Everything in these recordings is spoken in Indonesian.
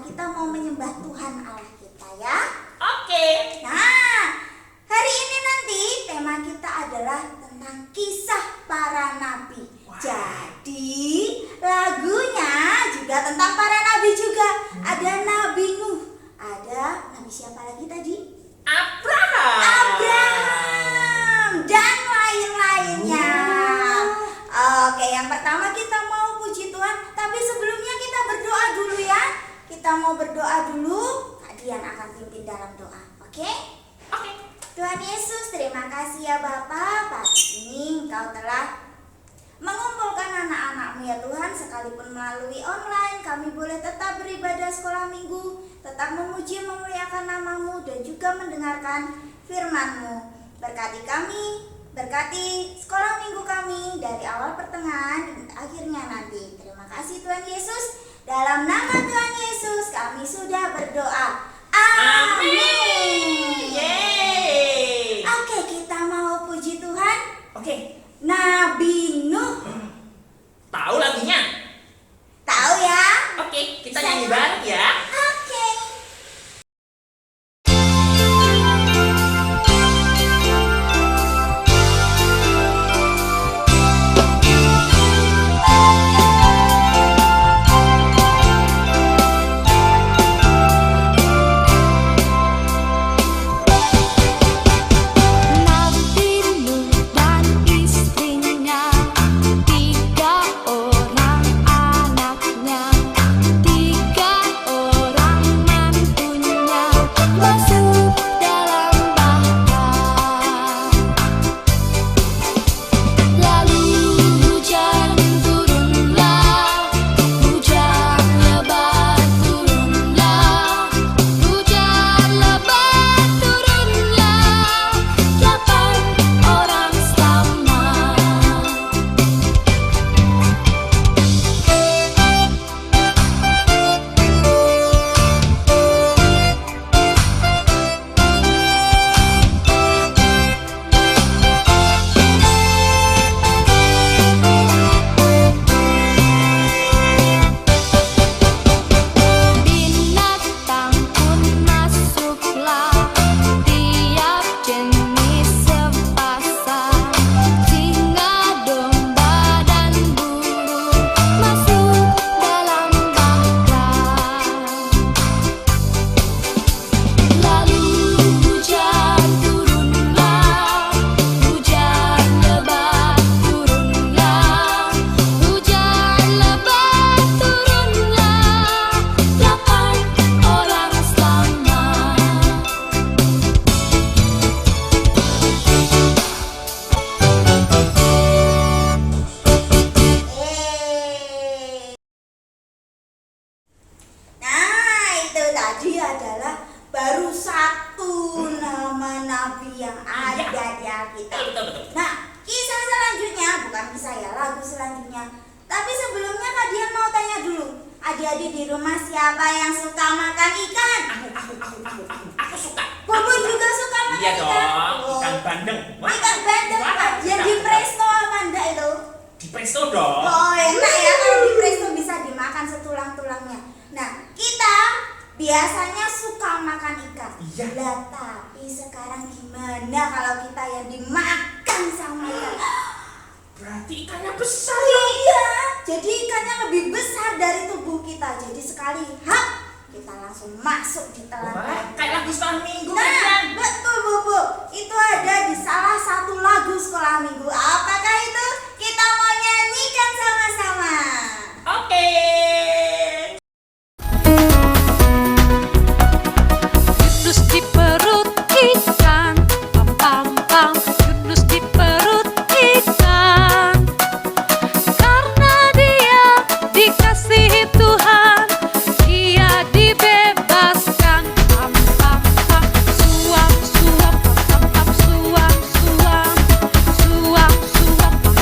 kita mau menyembah Tuhan Allah kita ya. Oke. Nah, hari ini nanti tema kita adalah tentang kisah para nabi. Jadi lagunya juga tentang para nabi juga. Ada Nabi Nuh, ada nabi siapa lagi tadi? Abraham dan lain-lainnya. Oke, yang pertama kita mau puji Tuhan, tapi sebelumnya kita berdoa dulu ya. Kita mau berdoa dulu, Kak Dian akan pimpin dalam doa. Oke? Oke. Tuhan Yesus, terima kasih ya Bapa, pagi ini Engkau telah mengumpulkan anak-anak-Mu ya Tuhan, sekalipun melalui online kami boleh tetap beribadah sekolah minggu, tetap memuji memuliakan nama-Mu dan juga mendengarkan firman-Mu. Berkati kami, berkati sekolah minggu kami dari awal pertengahan dan akhirnya nanti. Terima kasih Tuhan Yesus, dalam nama Tuhan Yesus kami sudah berdoa. Amin. Yeay. Oke, kita mau puji Tuhan. Oke. Nabi Nuh. Tahu lagunya? Tahu ya? Oke, kita nyanyi bareng ya. Oke. Baru satu nama nabi yang ada di Alkitab. Betul. Nah, kisah selanjutnya, bukan kisah ya, lagu selanjutnya. Tapi sebelumnya Kak Dian mau tanya dulu, adik-adik di rumah siapa yang suka makan ikan? Aku suka. Bubun juga suka makan Iya ikan? dong, Oh. ikan bandeng. Ikan bandeng Pak, yang di presto apa enggak itu? Di presto dong. Oh enak ya, kalau di presto bisa dimakan setulang-tulangnya. Nah, kita biasanya suka makan ikan. Iya. Lah, tapi sekarang gimana kalau kita yang dimakan sama ikan? Berarti ikannya besar. Iya, jadi ikannya lebih besar dari tubuh kita. Jadi sekali hap, kita langsung masuk di telan. Kayak lagu sekolah minggu Nah, kan? betul Bu. Itu ada di salah satu lagu sekolah minggu. Apakah itu? Kita mau nyanyikan sama-sama. Oke. Yunus di perut ikan, pam pam pam. Yunus di perut ikan, karena dia dikasihi Tuhan, dia dibebaskan. Pam pam pam, suam suam, pam pam pam, suam suam, suam suam, pam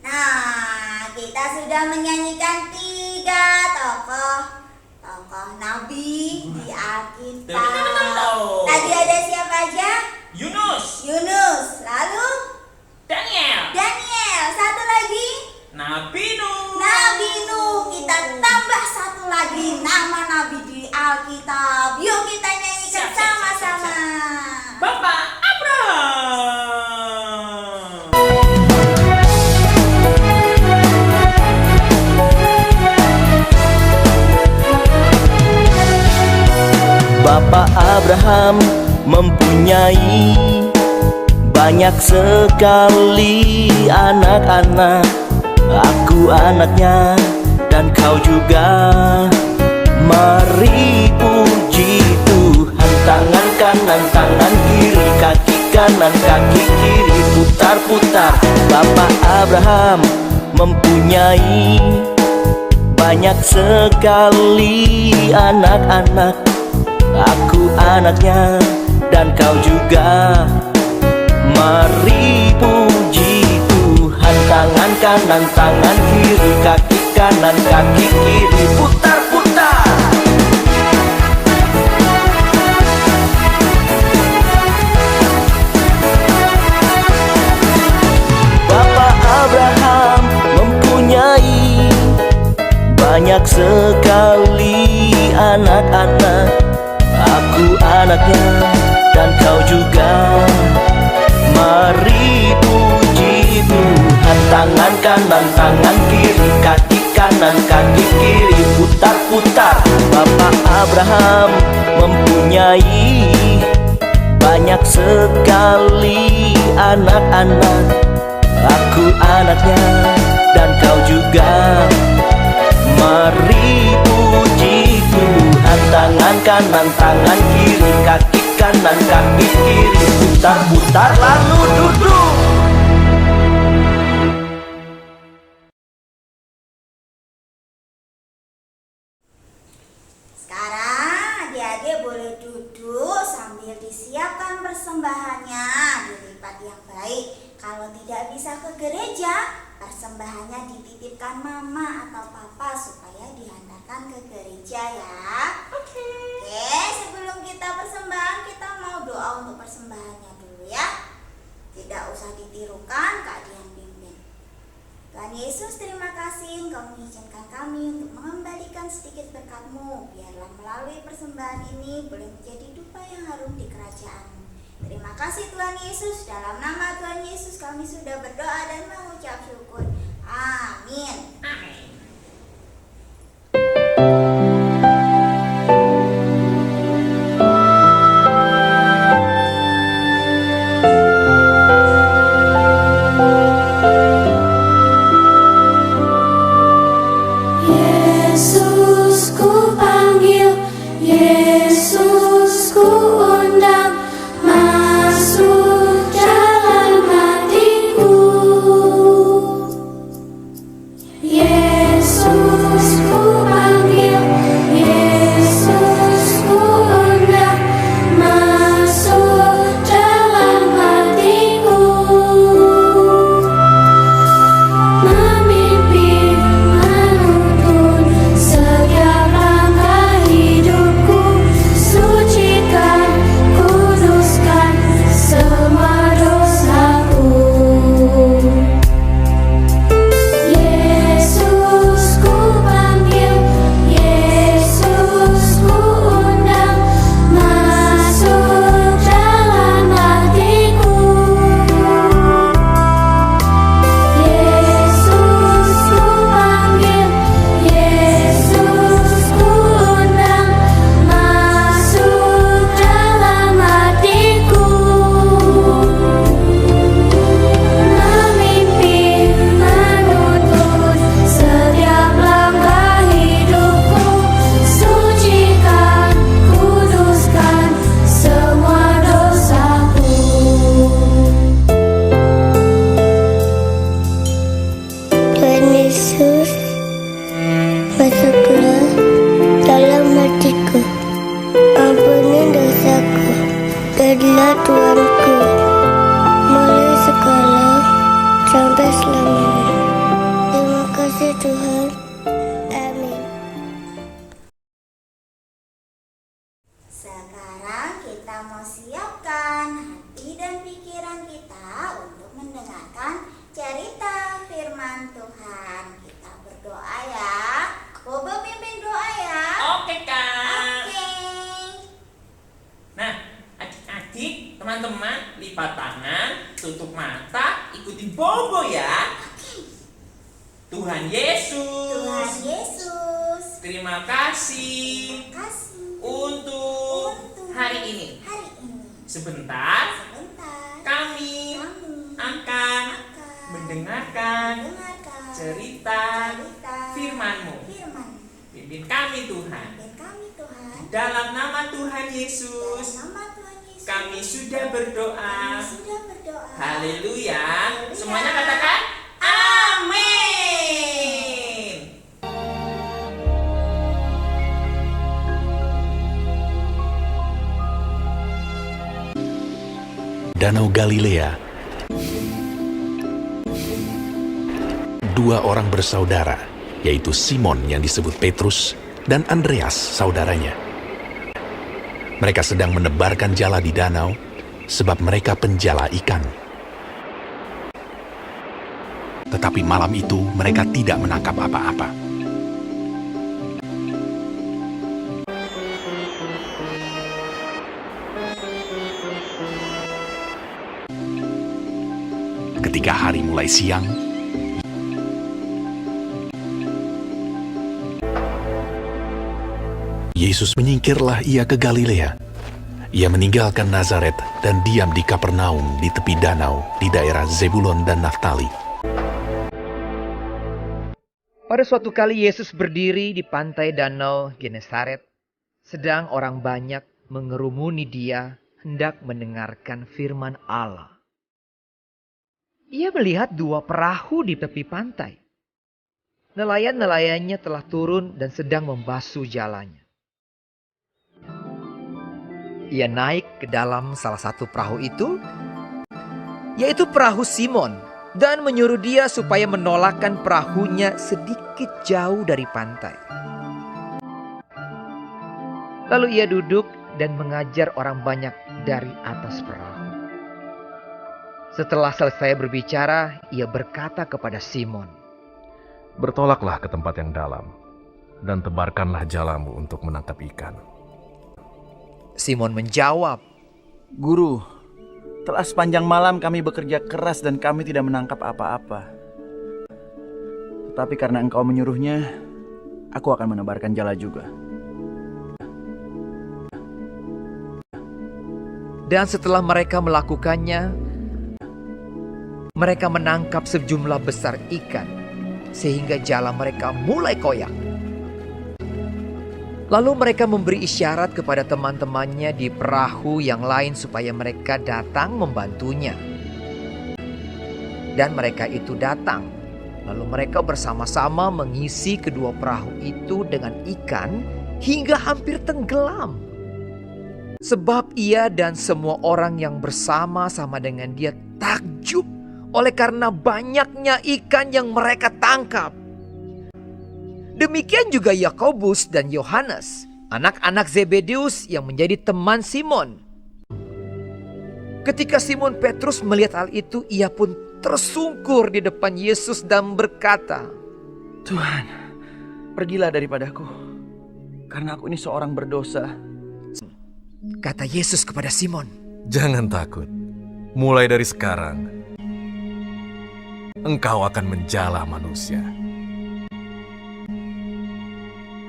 Nah, kita sudah menyanyikan 3 tokoh Nabi di Alkitab. Betul. Tadi ada siapa aja? Yunus, Lalu Daniel, satu lagi Nabi Nuh. Nabi Nuh. Kita tambah satu lagi nama Nabi di Alkitab. Yuk kita nyanyikan Siap. sama-sama. Bapak Abraham. Bapak Abraham mempunyai banyak sekali anak-anak. Aku anaknya dan kau juga. Mari puji Tuhan. Tangan kanan, tangan kiri, kaki kanan, kaki kiri, putar-putar. Bapak Abraham mempunyai banyak sekali anak-anak. Aku anaknya dan kau juga. Mari puji Tuhan. Tangan kanan, tangan kiri, kaki kanan, kaki kiri, putar-putar. Bapak Abraham mempunyai banyak sekali anak-anak. Aku anaknya dan kau juga. Mari puji Tuhan. Tangan kanan, tangan kiri, kaki kanan, kaki kiri, putar-putar. Bapak Abraham mempunyai banyak sekali anak-anak. Aku anaknya dan kau juga. Mari puji Tuhan. Tangan kanan, tangan kiri, kaki kanan, kaki kiri, putar-putar lalu duduk. Sekarang adik-adik boleh duduk sambil disiapkan persembahannya, dilipat yang baik. Kalau tidak bisa ke gereja, persembahannya dititipkan mama atau papa supaya dihantarkan ke gereja ya. Oke, sebelum kita persembahan, kita mau doa untuk persembahannya dulu ya. Tidak usah ditirukan, Kak Dian pimpin. Tuhan Yesus, terima kasih Engkau mengizinkan kami untuk mengembalikan sedikit berkat-Mu. Biarlah melalui persembahan ini boleh menjadi dupa yang harum di kerajaan-Mu. Terima kasih Tuhan Yesus. Dalam nama Tuhan Yesus kami sudah berdoa dan mengucap syukur. Amin. Amin. Yesus ku panggil, Yesus ku undang, masuk dalam hatiku. Yesus ku panggil, Yesus ku undang, masuk dalam hatiku. Memimpin, menuntun setiap langkah hidupku. Sucikan, kuduskan semua dosaku. Yesus ku panggil, Yesus ku undang, masuk dalam hatiku. Yesus ku panggil, Yesus ku undang, masuk dalam hatiku. Memimpin, menuntun setiap langkah hidupku. Sucikan, kuduskan semua dosaku. Tuhan Yesus, masuklah dalam hatiku. Ampuni dosaku, jadilah Tuanku, mulai sekarang sampai selamanya. Tuhan. Amin. Sekarang kita mau siapkan hati dan pikiran kita untuk mendengarkan cerita firman Tuhan. Kita berdoa ya. Bobo pimpin doa ya. Oke, Kak. Oke. Nah, adik-adik, teman-teman, lipat tangan, tutup mata, ikuti Bobo ya. Tuhan Yesus. Tuhan Yesus. Terima kasih Kasih untuk hari ini. hari ini. Sebentar Sebentar. kami Kami akan mendengarkan mendengarkan cerita firman-Mu. firman. Pimpin kami Tuhan. Dan kami Tuhan. Dalam nama Tuhan Dalam Yesus, nama Tuhan Yesus. kami sudah berdoa. Kami sudah berdoa. Haleluya. Haleluya. Semuanya katakan amin. Danau Galilea. Dua orang bersaudara, yaitu Simon yang disebut Petrus dan Andreas saudaranya. Mereka sedang menebarkan jala di danau sebab mereka penjala ikan. Tetapi malam itu mereka tidak menangkap apa-apa. Ketika hari mulai siang, Yesus menyingkirlah ia ke Galilea. Ia meninggalkan Nazaret dan diam di Kapernaum di tepi danau di daerah Zebulon dan Naftali. Pada suatu kali Yesus berdiri di pantai danau Genesaret, sedang orang banyak mengerumuni dia hendak mendengarkan firman Allah. Ia melihat dua perahu di tepi pantai. Nelayan-nelayannya telah turun dan sedang membasuh jalannya. Ia naik ke dalam salah satu perahu itu, yaitu perahu Simon, dan menyuruh dia supaya menolakkan perahunya sedikit jauh dari pantai. Lalu ia duduk dan mengajar orang banyak dari atas perahu. Setelah selesai berbicara, ia berkata kepada Simon, "Bertolaklah ke tempat yang dalam, dan tebarkanlah jalamu untuk menangkap ikan." Simon menjawab, Guru, telah sepanjang malam kami bekerja keras dan kami tidak menangkap apa-apa. Tetapi karena engkau menyuruhnya, aku akan menebarkan jala juga. Dan setelah mereka melakukannya, mereka menangkap sejumlah besar ikan, sehingga jala mereka mulai koyak. Lalu mereka memberi isyarat kepada teman-temannya di perahu yang lain supaya mereka datang membantunya. Dan mereka itu datang. Lalu mereka bersama-sama mengisi kedua perahu itu dengan ikan hingga hampir tenggelam. Sebab ia dan semua orang yang bersama-sama dengan dia takjub oleh karena banyaknya ikan yang mereka tangkap. Demikian juga Yakobus dan Yohanes, anak-anak Zebedeus yang menjadi teman Simon. Ketika Simon Petrus melihat hal itu, ia pun tersungkur di depan Yesus dan berkata, Tuhan, pergilah daripadaku, karena aku ini seorang berdosa. Kata Yesus kepada Simon, "Jangan takut. Mulai dari sekarang, engkau akan menjala manusia."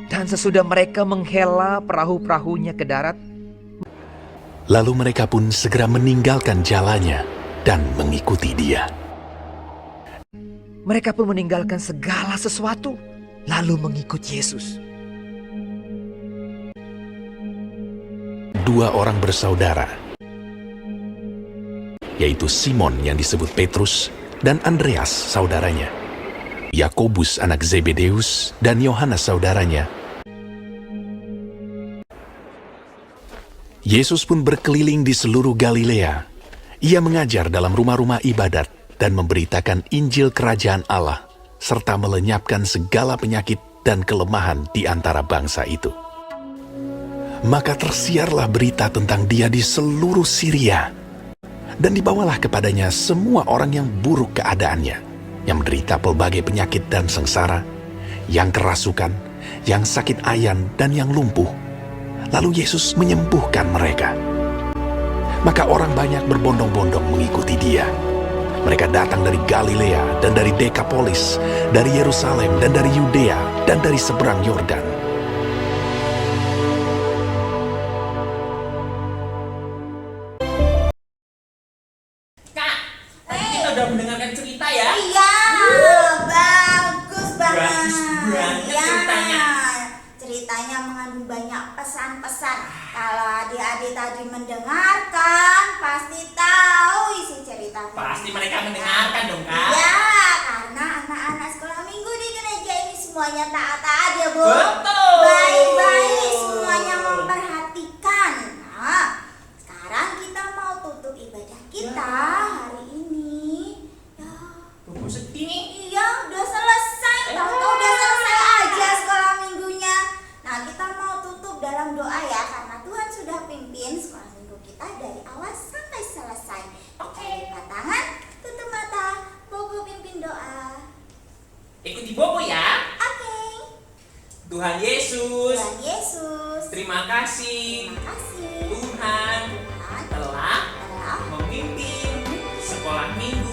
Dan sesudah mereka menghela perahu-perahunya ke darat, Lalu mereka pun segera meninggalkan jalannya dan mengikuti dia. mereka pun meninggalkan segala sesuatu, lalu mengikut Yesus. Dua orang bersaudara, yaitu Simon yang disebut Petrus dan Andreas saudaranya, Yakobus anak Zebedeus dan Yohanes saudaranya. Yesus pun berkeliling di seluruh Galilea. Ia mengajar dalam rumah-rumah ibadat dan memberitakan Injil Kerajaan Allah serta melenyapkan segala penyakit dan kelemahan di antara bangsa itu. Maka tersiarlah berita tentang dia di seluruh Syria, dan dibawalah kepadanya semua orang yang buruk keadaannya, yang menderita pelbagai penyakit dan sengsara, yang kerasukan, yang sakit ayan, dan yang lumpuh. Lalu Yesus menyembuhkan mereka. Maka orang banyak berbondong-bondong mengikuti dia. Mereka datang dari Galilea dan dari Dekapolis, dari Yerusalem dan dari Yudea dan dari seberang Yordan. Kak, tadi kita udah mendengarkan cerita ya. Iya, bagus banget. Bagus banget Iya. ceritanya. Ceritanya mengandung banyak pesan-pesan. Kalau adik-adik tadi mendengarkan, pasti tahu isi cerita. Pasti mereka mendengarkan dong, Kak. Iya, karena anak-anak sekolah minggu di gereja ini semuanya taat-taat ya, Bu. Betul. Baik-baik, semuanya memperhatikan. Nah, sekarang kita mau tutup ibadah kita hari ini. Ya, Bobo sedih nih. iya, udah selesai. Tahu-tahu udah selesai aja sekolah minggunya. Nah, kita mau tutup dalam doa ya, karena Tuhan sudah pimpin sekolah minggu kita dari awal sampai selesai. Oke, lipat tangan, tutup mata, Bobo pimpin doa. Ikuti Bobo ya. Oke. Tuhan Yesus, Tuhan Yesus, terima kasih. terima kasih. Tuhan Tuhan telah telah memimpin sekolah minggu